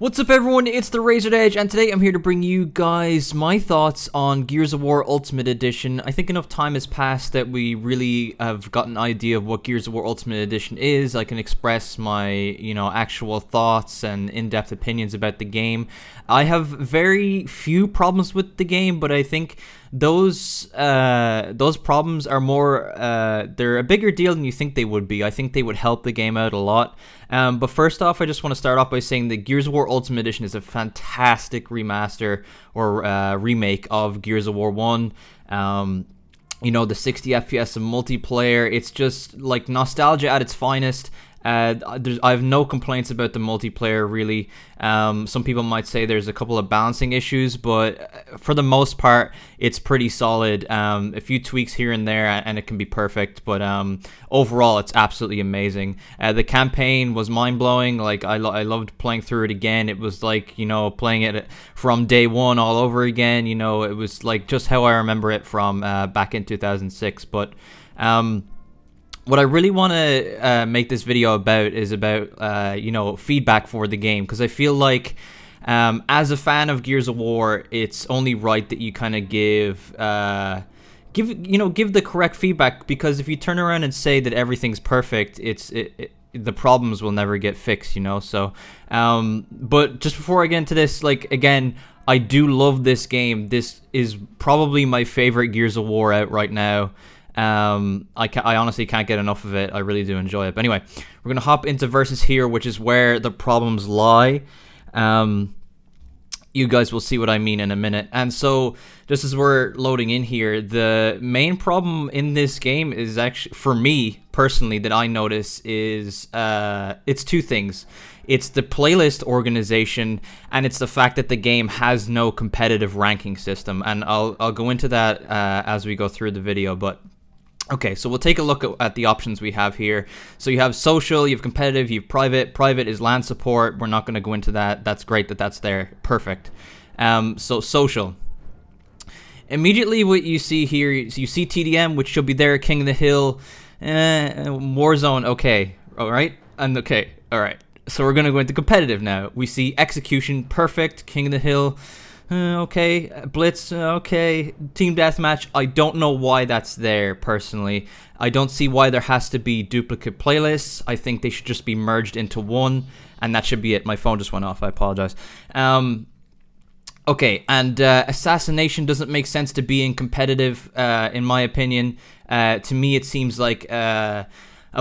What's up everyone, it's TheRazoredEdge, and today I'm here to bring you guys my thoughts on Gears of War Ultimate Edition. I think enough time has passed that we really have got an idea of what Gears of War Ultimate Edition is. I can express my, actual thoughts and in-depth opinions about the game. I have very few problems with the game, but I think those problems are more, they're a bigger deal than you think they would be. I think they would help the game out a lot. But first off, I just want to start off by saying that Gears of War Ultimate Edition is a fantastic remaster or remake of Gears of War 1. The 60 FPS of multiplayer, it's just like nostalgia at its finest. I have no complaints about the multiplayer, really. Some people might say there's a couple of balancing issues, but for the most part, it's pretty solid. A few tweaks here and there, and it can be perfect, but overall, it's absolutely amazing. The campaign was mind-blowing. Like, I loved playing through it again. It was like, playing it from day one all over again. It was like just how I remember it from back in 2006, but what I really want to make this video about is about, feedback for the game, because I feel like as a fan of Gears of War, it's only right that you kind of give the correct feedback, because if you turn around and say that everything's perfect, the problems will never get fixed, so but just before I get into this, again, I do love this game. This is probably my favorite Gears of War out right now. I honestly can't get enough of it. I really do enjoy it. But anyway, we're gonna hop into versus here, which is where the problems lie. You guys will see what I mean in a minute. And so, just as we're loading in here, the main problem in this game is actually, for me personally, that I notice is it's two things. It's the playlist organization, and it's the fact that the game has no competitive ranking system. And I'll go into that as we go through the video, but okay, so we'll take a look at the options we have here. So you have social, you have competitive, you have private. Private is LAN support. We're not going to go into that. That's great that that's there. Perfect. So social. Immediately what you see here, you see TDM, which should be there, King of the Hill, Warzone, okay, all right, and okay, all right. So we're going to go into competitive now. We see execution, perfect, King of the Hill, okay, Blitz, okay, Team Deathmatch. I don't know why that's there, personally. I don't see why there has to be duplicate playlists. I think they should just be merged into one, and that should be it. My phone just went off, I apologize. Okay, and assassination doesn't make sense to be in competitive, in my opinion. To me, it seems like a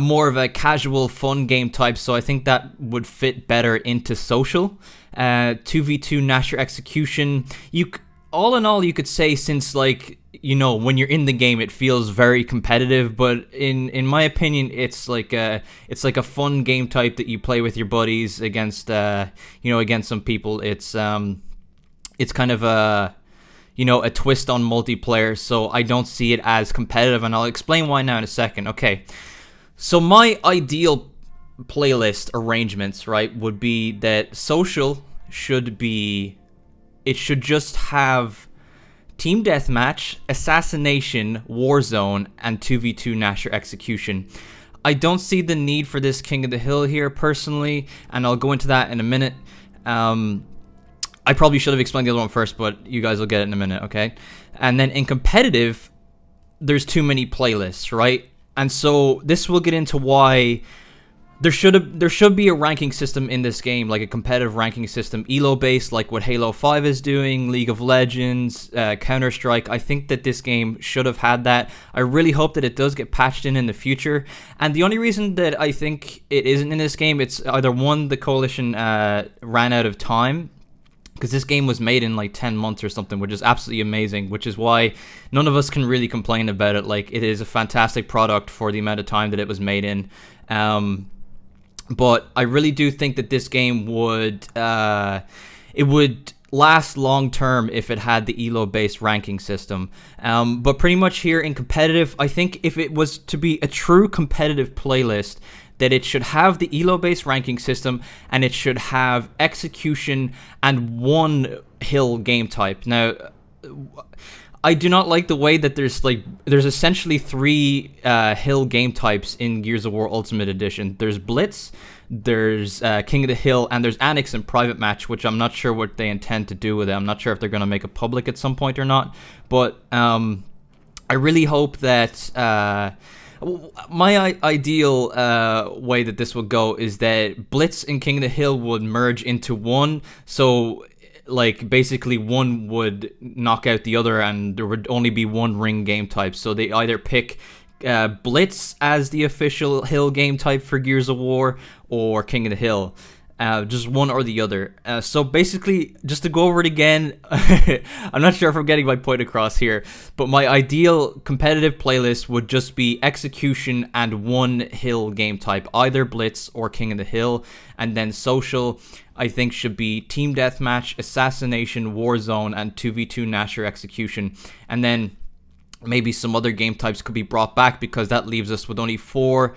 more of a casual, fun game type, so I think that would fit better into social. 2v2 Nasher execution. All in all, you could say, since when you're in the game, it feels very competitive, but in my opinion, it's like a fun game type that you play with your buddies against against some people. It's kind of a a twist on multiplayer, so I don't see it as competitive, and I'll explain why now in a second. Okay, so my ideal playlist arrangements, right, would be that social should just have Team Deathmatch, Assassination, Warzone, and 2v2 Nasher execution. I don't see the need for this King of the Hill here, personally, and I'll go into that in a minute. I probably should have explained the other one first, but you guys will get it in a minute, okay? And then in competitive, there's too many playlists, right? And so this will get into why there should be a ranking system in this game, like a competitive ranking system, elo based, like what Halo 5 is doing, League of Legends, Counter-Strike. I think that this game should have had that. I really hope that it does get patched in the future. And the only reason that I think it isn't in this game, it's either one, the Coalition ran out of time, because this game was made in like 10 months or something, which is absolutely amazing, which is why none of us can really complain about it. Like, it is a fantastic product for the amount of time that it was made in. But I really do think that this game would last long term if it had the elo based ranking system. But pretty much here in competitive, I think if it was to be a true competitive playlist, that it should have the elo based ranking system, and it should have execution and one hill game type. Now, I do not like the way that there's essentially three hill game types in Gears of War Ultimate Edition. There's Blitz, there's King of the Hill, and there's Annex and Private Match, which I'm not sure what they intend to do with it. I'm not sure if they're going to make it public at some point or not. But I really hope that my ideal way that this would go is that Blitz and King of the Hill would merge into one. So like basically one would knock out the other and there would only be one ring game type. So they either pick Blitz as the official hill game type for Gears of War or King of the Hill. Just one or the other. So basically, just to go over it again, I'm not sure if I'm getting my point across here, but my ideal competitive playlist would just be Execution and one hill game type, either Blitz or King of the Hill, and then social, I think, should be Team Deathmatch, Assassination, Warzone, and 2v2 Nasher Execution, and then maybe some other game types could be brought back, because that leaves us with only four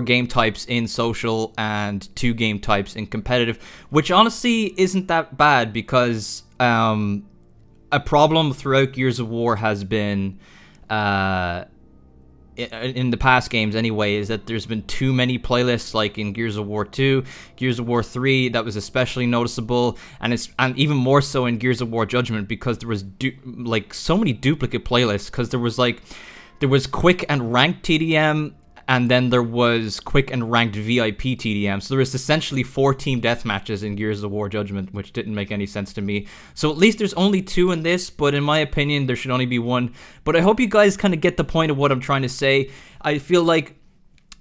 game types in social and 2 game types in competitive, which honestly isn't that bad, because a problem throughout Gears of War has been in the past games anyway, is that there's been too many playlists, like in Gears of War 2, Gears of War 3, that was especially noticeable, and even more so in Gears of War Judgment, because there was like so many duplicate playlists, because there was quick and ranked TDM, and then there was quick and ranked VIP TDM. So there was essentially 4 team deathmatches in Gears of War Judgment, which didn't make any sense to me. So at least there's only 2 in this, but in my opinion, there should only be 1. But I hope you guys kind of get the point of what I'm trying to say. I feel like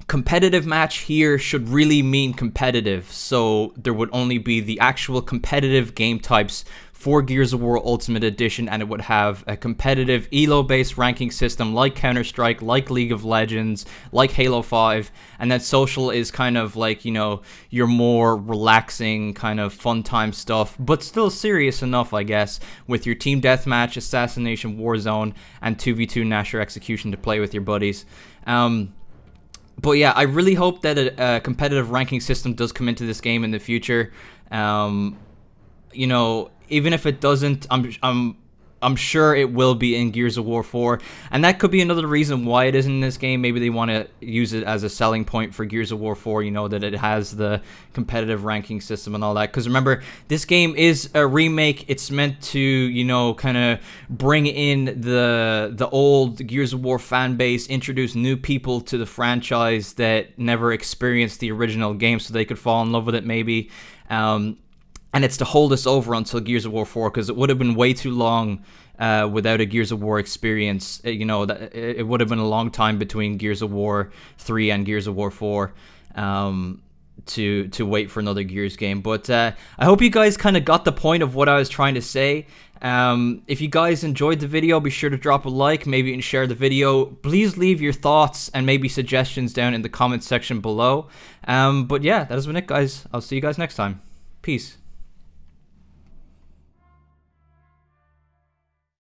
competitive match here should really mean competitive. So there would only be the actual competitive game types for Gears of War Ultimate Edition, and it would have a competitive ELO-based ranking system like Counter-Strike, like League of Legends, like Halo 5, and then social is kind of like, you know, your more relaxing kind of fun time stuff, but still serious enough, I guess, with your Team Deathmatch, Assassination, Warzone, and 2v2 Nasher Execution to play with your buddies. But yeah, I really hope that a competitive ranking system does come into this game in the future. You know, even if it doesn't, I'm sure it will be in Gears of War 4, and that could be another reason why it isn't in this game. Maybe they want to use it as a selling point for Gears of War 4, you know, that it has the competitive ranking system and all that. Because remember, this game is a remake. It's meant to, you know, kind of bring in the old Gears of War fan base, introduce new people to the franchise that never experienced the original game, so they could fall in love with it maybe. And it's to hold us over until Gears of War 4, because it would have been way too long without a Gears of War experience. You know, it would have been a long time between Gears of War 3 and Gears of War 4 to wait for another Gears game. But I hope you guys kind of got the point of what I was trying to say. If you guys enjoyed the video, be sure to drop a like, maybe even share the video. Please leave your thoughts and maybe suggestions down in the comment section below. But yeah, that has been it, guys. I'll see you guys next time. Peace.